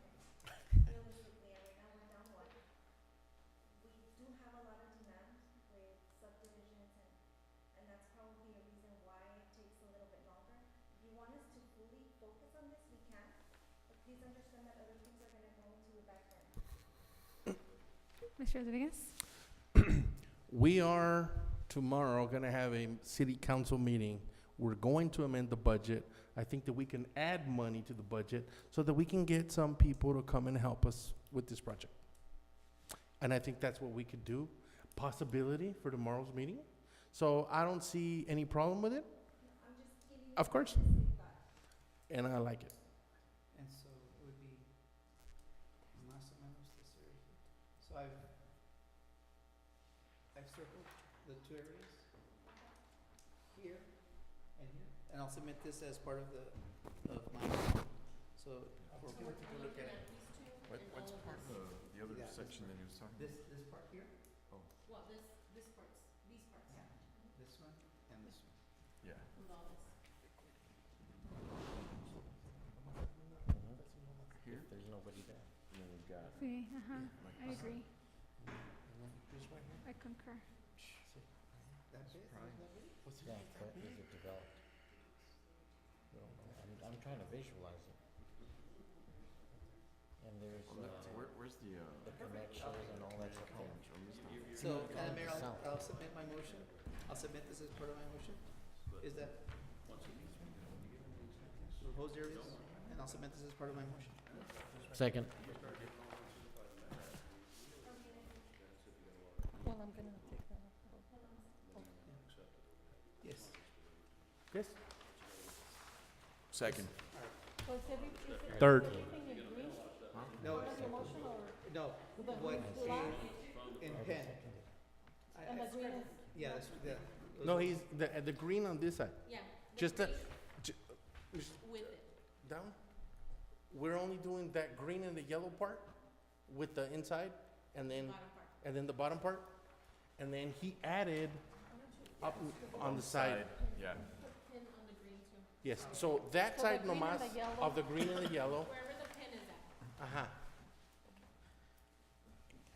Realistically, and right now we're down 1. We do have a lot of demand with subdivisions and that's probably a reason why it takes a little bit longer. If you want us to fully focus on this, we can, but please understand that other things are gonna go into the background. Mr. Rodriguez? We are tomorrow gonna have a city council meeting. We're going to amend the budget. I think that we can add money to the budget so that we can get some people to come and help us with this project. And I think that's what we could do, possibility for tomorrow's meeting. So I don't see any problem with it. I'm just giving you. Of course. realistic thought. And I like it. And so it would be más o menos this area here. So I've circled the 2 areas, here and here, and I'll submit this as part of my, so for people to look at it. What's part of the other Yeah. section that he was talking about? This part here, Well, this parts, these parts, yeah, this one and this one. Yeah. with all this. Here? If there's nobody there. And then we've got, Sí, ajá, like, I agree. This right here. I concur. That's it? Right. Is that it? What's Yeah, but is it developed? We don't know. I'm trying to visualize it. And there's, well, that's- where's the, the connections and all that stuff there. So, Madam Mayor, South. I'll submit my motion. I'll submit this as part of my motion. Is that? Proposed areas, and I'll submit this as part of my motion. Second. Well, I'm gonna take that off. Yes. Yes? Second. So is it Third. everything in green? No, Part of your motion or no, the what black in pen. and the green is? Yeah, that's, yeah. those No, are- he's, the green on this side. Yeah. Just the, With it. down. We're only doing that green and the yellow part with the inside and then, Bottom part. and then the bottom part. And then he added up on the side. Yeah. Put pin on the green too. Yes, so that So the side green and nomás the yellow? of the green and the yellow, Wherever the pin is at. uh-huh.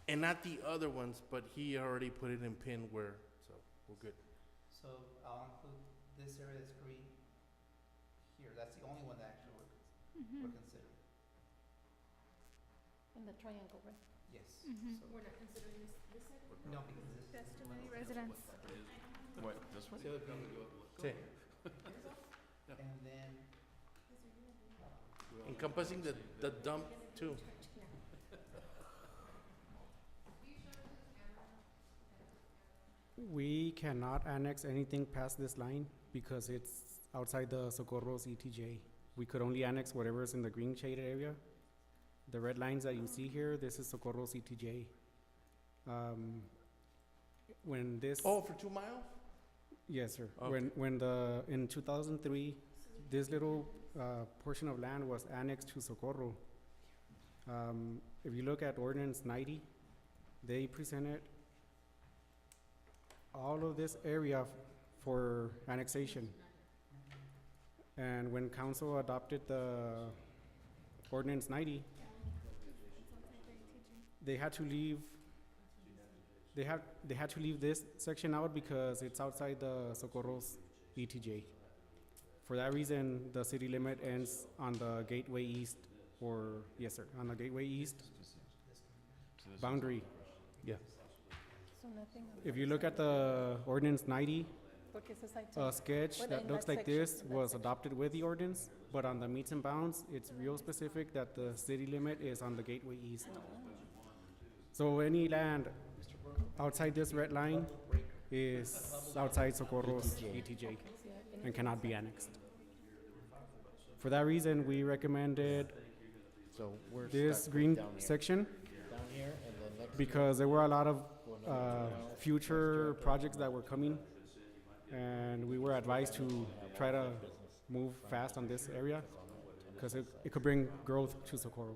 And not the other ones, but he already put it in pin where, so we're good. So I'll include this area that's green here. That's the only one that actually we're considering. And the triangle, right? Yes. Mhm. So, We're not considering this side? no, because this. That's too many residents. What, this one? So it would be, Sí. and then, Encompassing the dump too. We cannot annex anything past this line because it's outside the Socorro's ETJ. We could only annex whatever's in the green shaded area. The red lines that you see here, this is Socorro's ETJ. When this. Oh, for 2 miles? Yes, sir. Okay. In 2003, this little portion of land was annexed to Socorro. If you look at ordinance 90, they presented all of this area for annexation. And when council adopted the ordinance 90, they had to leave this section out because it's outside the Socorro's ETJ. For that reason, the city limit ends on the Gateway East, or, yes, sir, on the Gateway East boundary. Yeah. So nothing on If you look at the ordinance 90, porque ese es IT. A sketch Well, that in looks that like section, this that was section. adopted with the ordinance, but on the meets and bounds, it's real specific that the city limit is on the Gateway East. So any land outside this red line is outside Socorro's ETJ and cannot be annexed. For that reason, we recommended So we're this stuck green down here. section Down here and then next. because there were a lot of future projects that were coming, and we were advised to try to move fast on this area because it could bring growth to Socorro.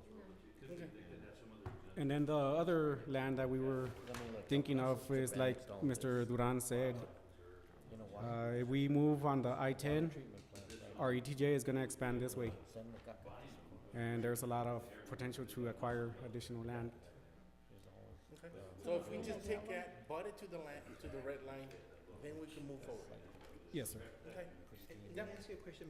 And then the other land that we were thinking of is like Mr. Duran said, You know why? if we move on the I-10, our ETJ is gonna expand this way, Send the caca to Socorro. and there's a lot of potential to acquire additional land. So if we just take that, butt it to the red line, then we can move forward. Yes, sir. Okay. Let me ask you a question,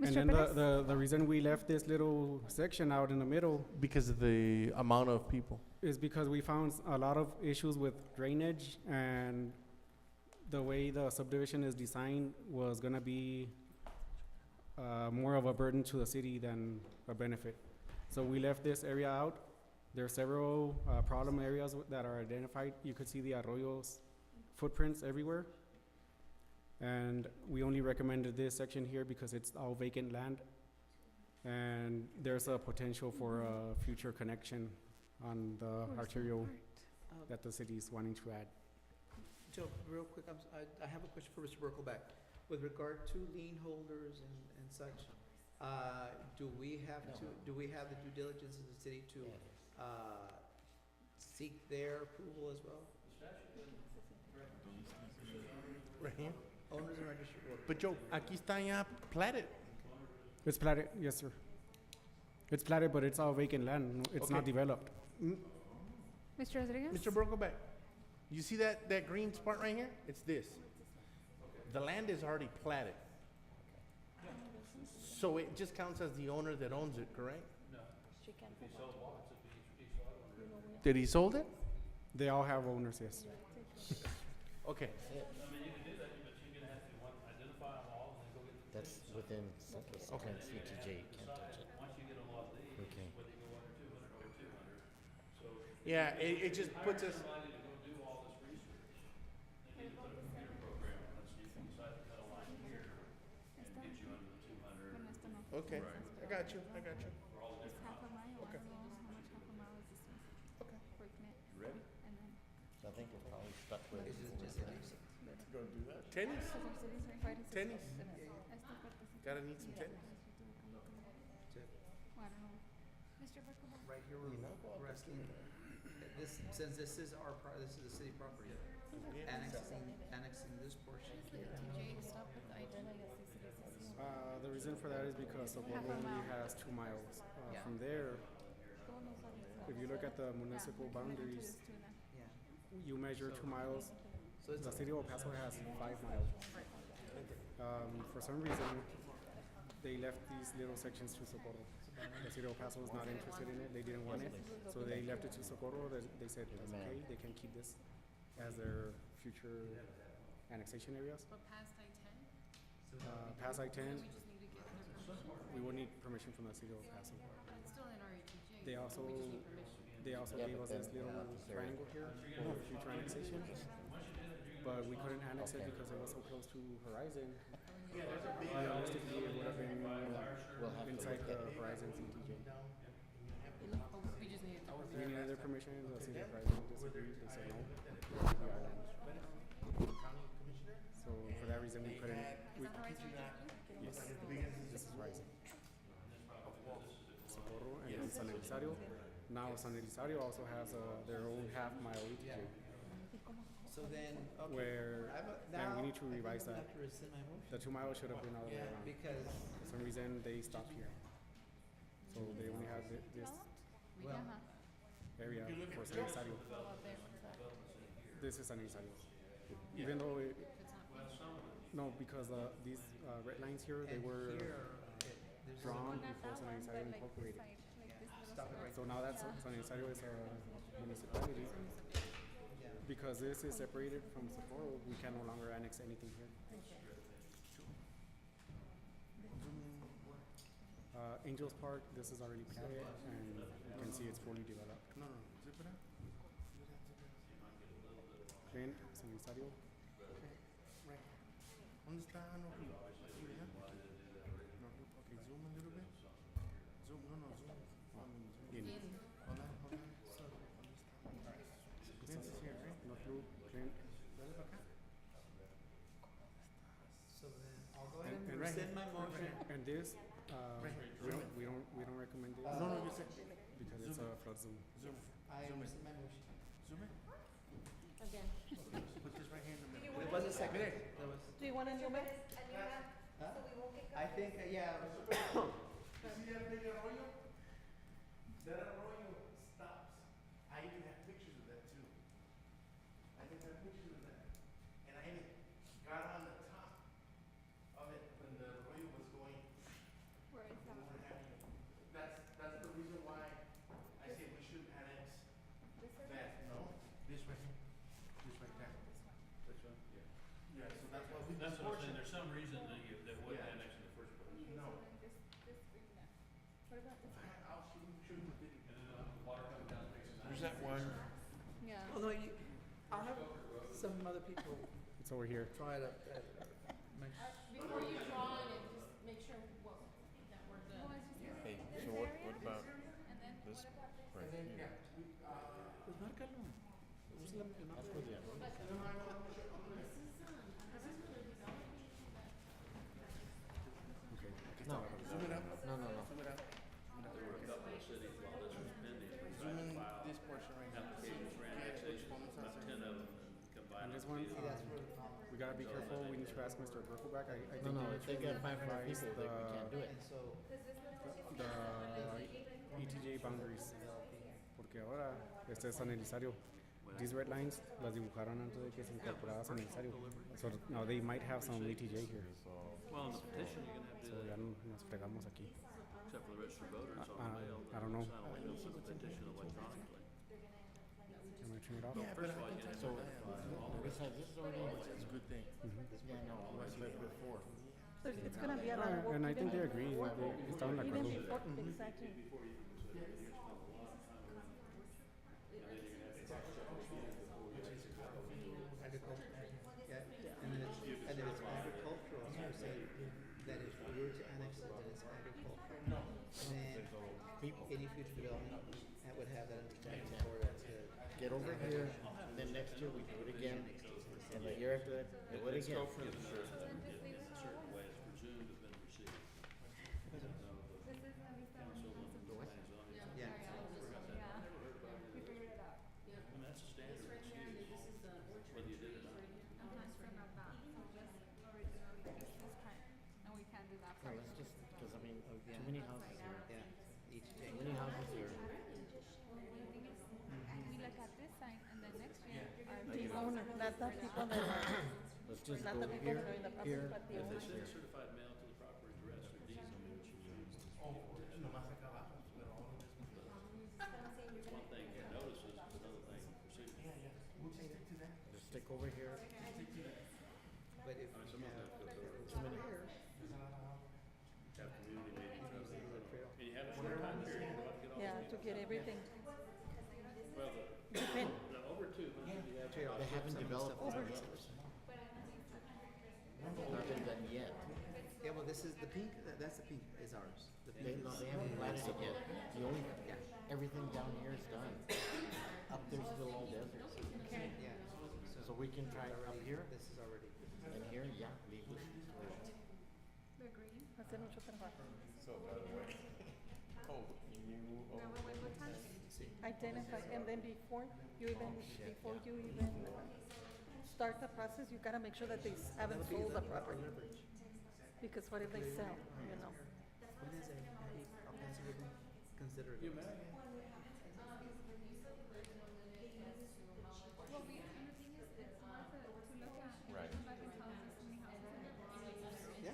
And Mr. then Perez? the reason we left this little section out in the middle Because of the amount of people. is because we found a lot of issues with drainage, and the way the subdivision is designed was gonna be more of a burden to the city than a benefit. So we left this area out. There are several problem areas that are identified. You could see the arroyos footprints everywhere. And we only recommended this section here because it's all vacant land. And there's a potential for a future connection on the arterial that the city is wanting to add. Joe, real quick, I have a question for Mr. Berkelback. With regard to lien holders and such, do we have the due diligence of the city to, seek their approval as well? Right here. Owners and registered voters. But Joe, aquí está ya platted. It's platted, yes, sir. It's platted, but it's all vacant land. No, it's not Okay. developed. Mr. Rodriguez? Mr. Brokeback, you see that green spot right here? It's this. The land is already platted. So it just counts as the owner that owns it, correct? She can't. Did he sold it? They all have owners, yes. Okay. That's within CTJ, can't touch it. Okay. Yeah, it just puts us. Okay, I got you. It's half a mile. Okay. I don't know how much half a mile is this one. Okay. Working it. Ready? And then, I think we're probably stuck with. Is it just Go do that. Tennis? because our city's right in Tennis. Esta partecita. Gotta need some tennis. Well, I don't know. Mr. Berkelback? right here, we're asking, since this is this is the city property, annexing this portion. The reason for that is because Socorro only has 2 miles. From there, if you look at the municipal boundaries, Yeah. you measure 2 miles. So it's The city of El Paso has 5 miles. For some reason, they left these little sections to Socorro. The city of El Paso was not interested in it, they didn't want it, so they left it to Socorro. They said that's okay, they can keep this as their future annexation areas. But past I-10, Past I-10, we just need to get their permission. we will need permission from the city of El Paso. But it's still in our ETJ. They so also, we just need permission. they also Yeah, gave but us this then little this area- triangle here for future annexation, but we couldn't annex it Okay. because it was so close to Horizon. Realistically, it would have been We'll have to inside look at the it. Horizon CTJ. Oh, we just needed to We needed their permission, the city of Horizon disagreed, they said no. So for that reason, we couldn't, Is that Horizon? yes, this is Horizon. Socorro and then San Elizario. Now San Elizario also has their own half-mile ETJ, So then, okay. where, I have a- and we now need to I think revise I'm gonna that. have to rescind my motion. The 2 miles should have been all the way Yeah, around. because, For some reason, they stopped here. So they only have this well, area for San Elizario. This is San Elizario. Even though it, no, because these red lines here, they and were here, there's drawn before San Elizario incorporated. stop it right So now that's San Elizario is a municipality. Because this is separated from Socorro, we can no longer annex anything here. Angels Park, this is already platted, and you can see it's fully developed. No, no, zip it up. Clint, San Estadio, Right. ¿Dónde está? No, aquí, ¿verdad? No, okay, zoom a little bit. Zoom, no, zoom. in Hold on. So, ¿dónde está? Alright. Clint is here, right? North Loop, Clint, Dale para acá. So then, I'll go ahead and And right rescind here, my motion. and this, Right here. we don't recommend this No, you said, because it's a flood zone. zoom. I Zoom in. rescind my motion. Zoom in. Again. Put this right here in the middle. There was a second. There was, Do you want to zoom in? huh? So we won't get I think, yeah. You see that big arroyo? That arroyo stops. I even have pictures of that too. I even have pictures of that. And I even got on the top of it when the arroyo was going. Where is when we were having it. That's the reason why I say we shouldn't annex that. No, this right here. This right there. This one? Yeah. Yeah, so that's why we. That's what I'm saying, there's some reason that you, that wouldn't Yeah. annex in the first place. No. What about this? I'll shoot the video. And then the water comes down, takes it. There's that one. Yeah. Well, no, I'll have some other people It's over here. try to, Before you draw on it, just make sure what, that we're good. Hey, so what about this right here? pues márcalo. Usa el mapa. That's where the arroyo is. Okay. No, Zoom it up. no. Zoom it up. There were a couple of cities while this was pending, we Zoom tried to in file this portion right here. applications for annexation, about 10 of them, and combine And them this one, together. That's where the problem. we gotta be careful, we need to ask Mr. Berkelback, I No, think no, they if they get 500 revised people, they can't do it. And so, the ETJ boundaries, porque ahora este es San Elizario. These red lines las dibujaron antes de que se incorporara San Elizario. So now they might have some ETJ here, Well, in the petition, you're gonna have to so do ya that, nos fregamos aquí. except for the registered voters on I- mail. I don't know. Sign a legal petition electronically. Can I turn it off? First of all, you have So, to. besides, this is already, It's a good thing. yeah, no, I said before. It's gonna be a lot of work. And I think they even agree, before- they estaban de Even acuerdo. before, exactly. agriculture, yeah, and then and if it's agricultural, I would say that if we were to annex it, then it's agricultural. And then any future development, that would have that understanding for it to. Get over here, then next year we do it again, and the year after that, do it again. In a certain way, it's presumed to have been received. Yeah. We figured it out. I mean, that's a standard that's used, whether you did it or not. And we can't do that. No, let's just, because I mean, too many houses here, Yeah, each day. too many houses here. We look at this side and then next year our The owner, not the people that, Let's just not go the people here, that are in the property, here, but the If they owner. send certified mail to the proper address or deed, Nomás acá abajo, pero all of this. it's one thing, notices, it's another thing, procedure. Yeah. We'll just stick to that. just stick over here. But if we Some of them have, have to go Too many. have community meetings, and you have a short time period, you want to get all Yeah, these to get everything. Well, Depend, the over 200, you have trail. They haven't developed Over. it yet. Not been done yet. Yeah, well, this is the pink, that's the pink is ours. The They, pink no, is. they haven't planted it yet. The only, Yeah. everything down here is done. Up there's still all desert. Yeah. So we can try up here This is already. and here, yeah, leave this. the green. hacer mucho trabajo. So, by the way, oh, you, Identify, and then before you even start the process, you gotta make sure that they haven't sold the property. Because what if they sell, you know? When is it? I'll answer it. Consider it. You may. Well, we, and the thing is, it's more to look at, and Right. come back and tell us how many houses. Yeah.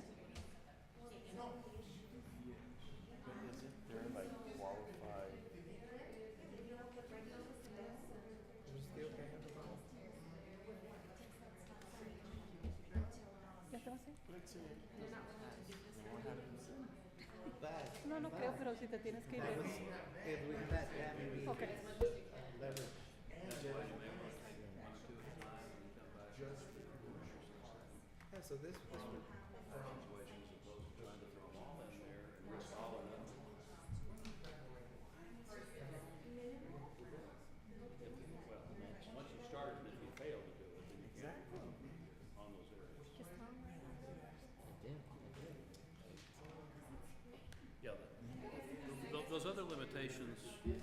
but isn't there like qualified? We're still gonna have the problem. But, No, no creo, pero si te tienes que ir. that was, if we had that, yeah, maybe Okay. leverage. Yeah, so this would, Once you start it, if you fail to do it, then you can't on those areas. Yeah, those other limitations, you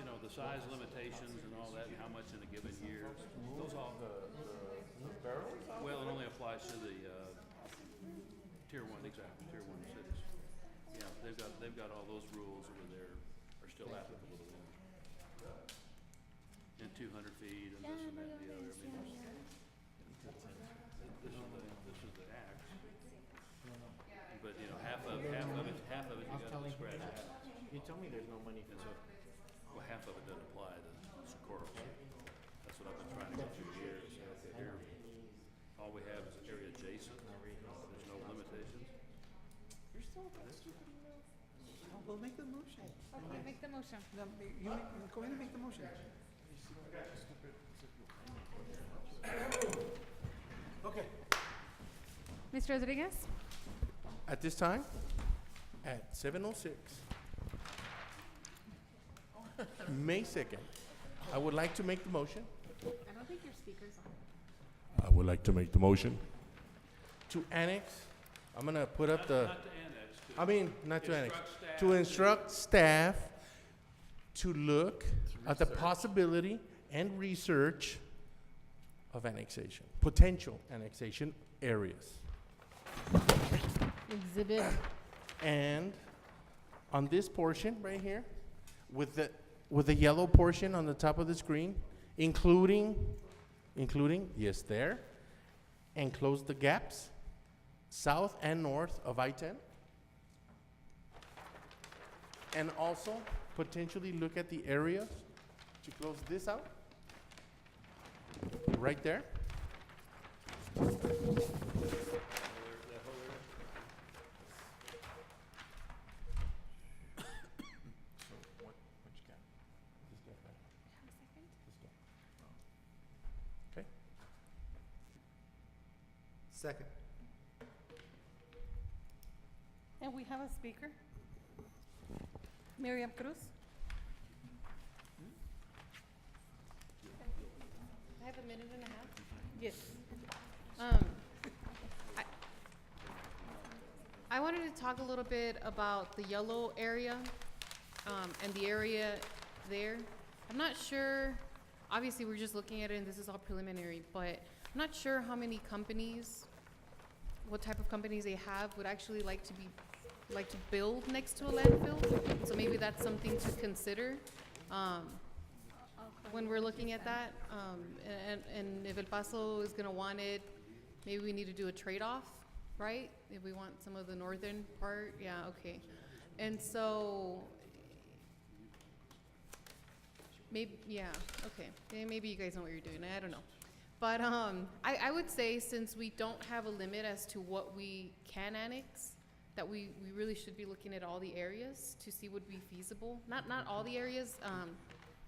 know, the size limitations and all that, and how much in a given year, those all, well, it only applies to the, tier one, exactly, tier one cities. Yeah, they've got all those rules over there are still applicable to them. And 200 feet and this and that and the other, I mean, this is the act. But, you know, half of it, you gotta scratch out. You tell me there's no money And so, well, half of it doesn't apply to Socorro. That's what I've been trying to get through years. Okay, here, all we have is an area adjacent. There's no limitations. we'll make the motion. Okay, make the motion. No, you make, go ahead and make the motion. Okay. Mr. Rodriguez? At this time, at 7:06, May 2nd, I would like to make the motion. I don't think your speaker's on. I would like to make the motion to annex, I'm gonna put up the, Not to annex, to I mean, not to annex, instruct staff to instruct staff to look at the possibility and research of annexation, potential annexation areas. Exhibit. And on this portion right here, with the yellow portion on the top of the screen, including, yes, there, and close the gaps, south and north of I-10. And also potentially look at the areas to close this out, right there. Okay. Second. And we have a speaker. Miriam Cruz. I have a minute and a half. Yes. I wanted to talk a little bit about the yellow area, and the area there. I'm not sure, obviously, we're just looking at it, and this is all preliminary, but I'm not sure how many companies, what type of companies they have would actually like to build next to a landfill. So maybe that's something to consider, when we're looking at that. And if El Paso is gonna want it, maybe we need to do a trade-off, right? If we want some of the northern part, yeah, okay. And so, maybe, yeah, okay. Maybe you guys know what you're doing, I don't know. But I would say, since we don't have a limit as to what we can annex, that we really should be looking at all the areas to see would be feasible. Not all the areas,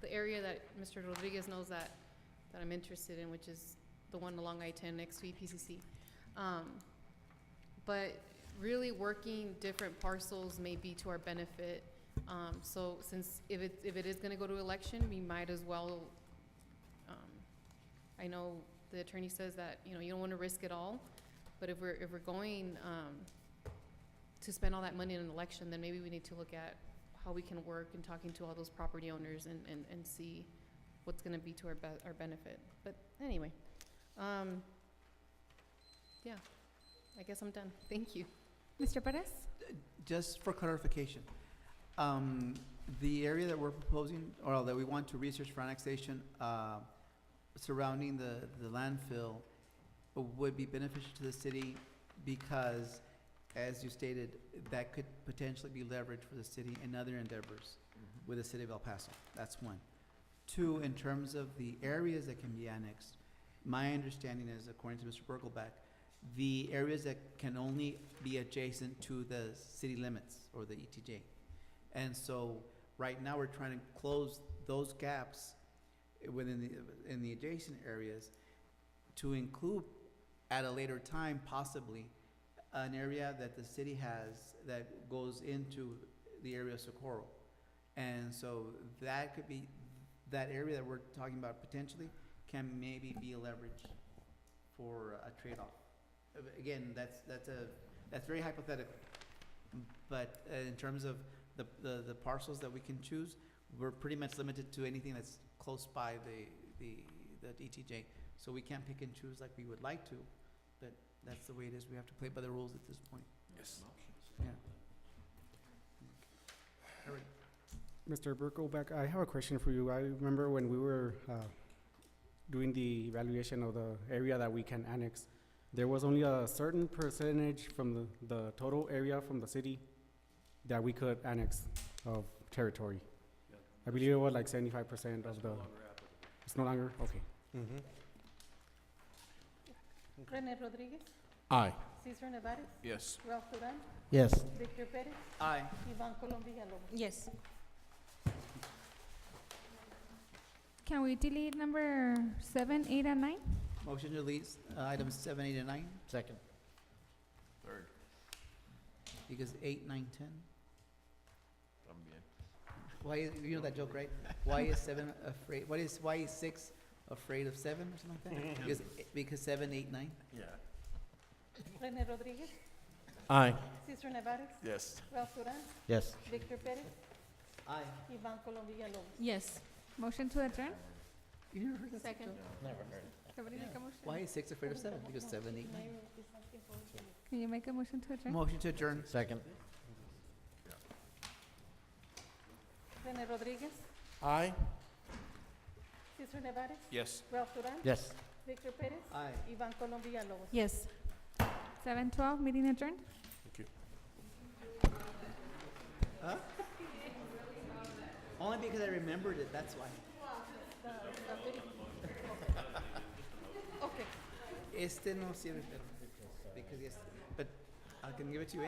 the area that Mr. Rodriguez knows that I'm interested in, which is the one along I-10 next to EPCC. But really working different parcels may be to our benefit. So since if it is gonna go to election, we might as well, I know the attorney says that, you know, you don't wanna risk it all, but if we're going, to spend all that money in an election, then maybe we need to look at how we can work and talking to all those property owners and see what's gonna be to our benefit. But anyway, yeah, I guess I'm done. Thank you. Mr. Perez? Just for clarification, the area that we're proposing, or that we want to research for annexation, surrounding the landfill would be beneficial to the city because, as you stated, that could potentially be leveraged for the city in other endeavors with the city of El Paso. That's one. Two, in terms of the areas that can be annexed, my understanding is, according to Mr. Berkelbeck, the areas that can only be adjacent to the city limits or the ETJ. And so, right now, we're trying to close those gaps within in the adjacent areas to include at a later time, possibly, an area that the city has that goes into the area of Socorro. And so that could be, that area that we're talking about potentially can maybe be a leverage for a trade-off. Again, that's very hypothetical. But in terms of the parcels that we can choose, we're pretty much limited to anything that's close by the ETJ. So we can't pick and choose like we would like to, but that's the way it is. We have to play by the rules at this point. Yes. Yeah. Eric. Mr. Berkelbeck, I have a question for you. I remember when we were doing the evaluation of the area that we can annex, there was only a certain percentage from the total area from the city that we could annex of territory. Yeah. I believe it was like 75% That's of no the, longer applicable. it's no longer, okay. Mm-hmm. Rene Rodriguez, Aye. Cesar Nevares, Yes. Ralph Duran, Yes. Victor Pérez, Aye. Ivan Colom Villalobos. Yes. Can we delete number 7, 8, and 9? Motion to delete items 7, 8, and 9, Second. Third. because 8, 9, 10. También. Why, you know that joke, right? Why is 7 afraid, why is 6 afraid of 7 or something like that? Because 7, 8, 9? Yeah. Rene Rodriguez, Aye. Cesar Nevares, Yes. Ralph Duran, Yes. Victor Pérez, Aye. Ivan Colom Villalobos. Yes. Motion to adjourn? You never heard that Second. joke? Never heard. Somebody make a motion? Why is 6 afraid of 7? Because 7, 8, 9. Can you make a motion to adjourn? Motion to adjourn. Second. Rene Rodriguez, Aye. Cesar Nevares, Yes. Ralph Duran, Yes. Victor Pérez, Aye. Ivan Colom Villalobos. Yes. 7:12, meeting adjourned? Thank you. Huh? Only because I remembered it, that's why. The video. Okay. Este no sirve, pero, because yes, but I can give it to you